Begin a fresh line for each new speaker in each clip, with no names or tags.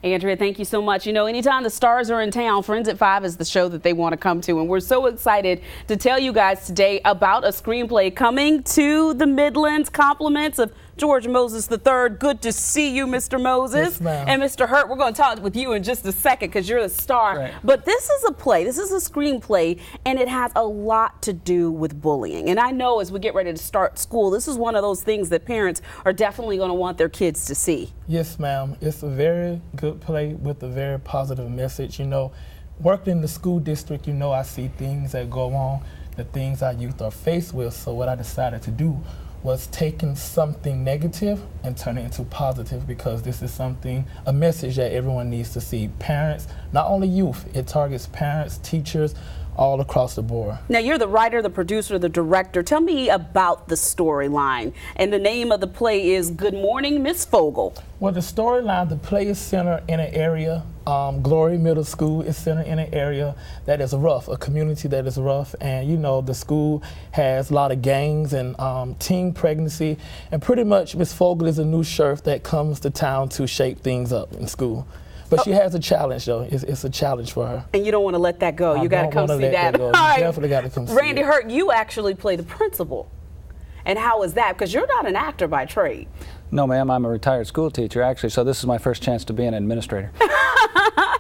Andrea, thank you so much. You know, anytime the stars are in town, Friends at 5 is the show that they want to come to. And we're so excited to tell you guys today about a screenplay coming to the Midlands. Compliments of George Moses III. Good to see you, Mr. Moses.
Yes,
and Mr. Hurt, we're going to talk with you in just a second because you're the star.
Right.
But this is a play. This is a screenplay, and it has a lot to do with bullying. And I know as we get ready to start school, this is one of those things that parents are definitely going to want their kids to see.
Yes, ma'am. It's a very good play with a very positive message. You know, working in the school district, you know, I see things that go on, the things our youth are faced with. So what I decided to do was taking something negative and turn it into positive, because this is something, a message that everyone needs to see. Parents, not only youth, it targets parents, teachers, all across the board.
Now, you're the writer, the producer, the director. Tell me about the storyline. And the name of the play is Good Morning, Miss Fogle.
Well, the storyline, the play is centered in an area, Glory Middle School is centered in an area that is rough, a community that is rough. And, you know, the school has a lot of gangs and teen pregnancy. And pretty much Miss Fogle is a new sheriff that comes to town to shake things up in school. But she has a challenge, though. It's a challenge for her.
And you don't want to let that go. You got to come see that.
All right. You definitely got to come see it.
Randy Hurt, you actually play the principal. And how is that? Because you're not an actor by trade.
No, ma'am. I'm a retired school teacher, actually, so this is my first chance to be an administrator.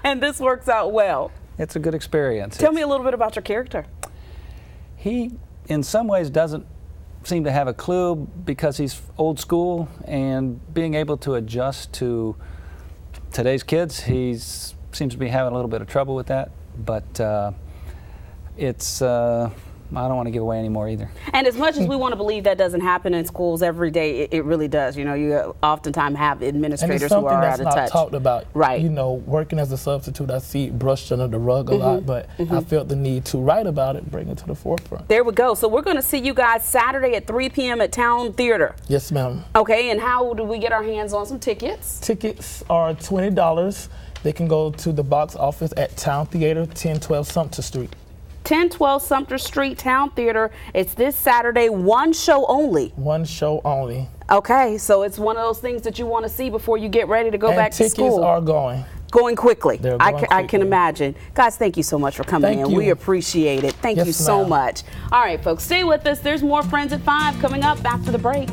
And this works out well.
It's a good experience.
Tell me a little bit about your character.
He, in some ways, doesn't seem to have a clue because he's old school, and being able to adjust to today's kids, he seems to be having a little bit of trouble with that, but it's, I don't want to give away any more either.
And as much as we want to believe that doesn't happen in schools every day, it really does. You know, you oftentimes have administrators who are out of touch.
And it's something that's not talked about.
Right.
You know, working as a substitute, I see it brushed under the rug a lot, but I felt the need to write about it, bring it to the forefront.
There we go. So we're going to see you guys Saturday at 3 p.m. at Town Theater.
Yes, ma'am.
Okay, and how do we get our hands on some tickets?
Tickets are $20. They can go to the box office at Town Theater, 1012 Sumter Street.
1012 Sumter Street, Town Theater. It's this Saturday, one show only.
One show only.
Okay, so it's one of those things that you want to see before you get ready to go back to school.
Tickets are going.
Going quickly.
They're going quickly.
I can imagine. Guys, thank you so much for coming in. We appreciate it. Thank you so much. All right, folks, stay with us. There's more Friends at 5 coming up after the break.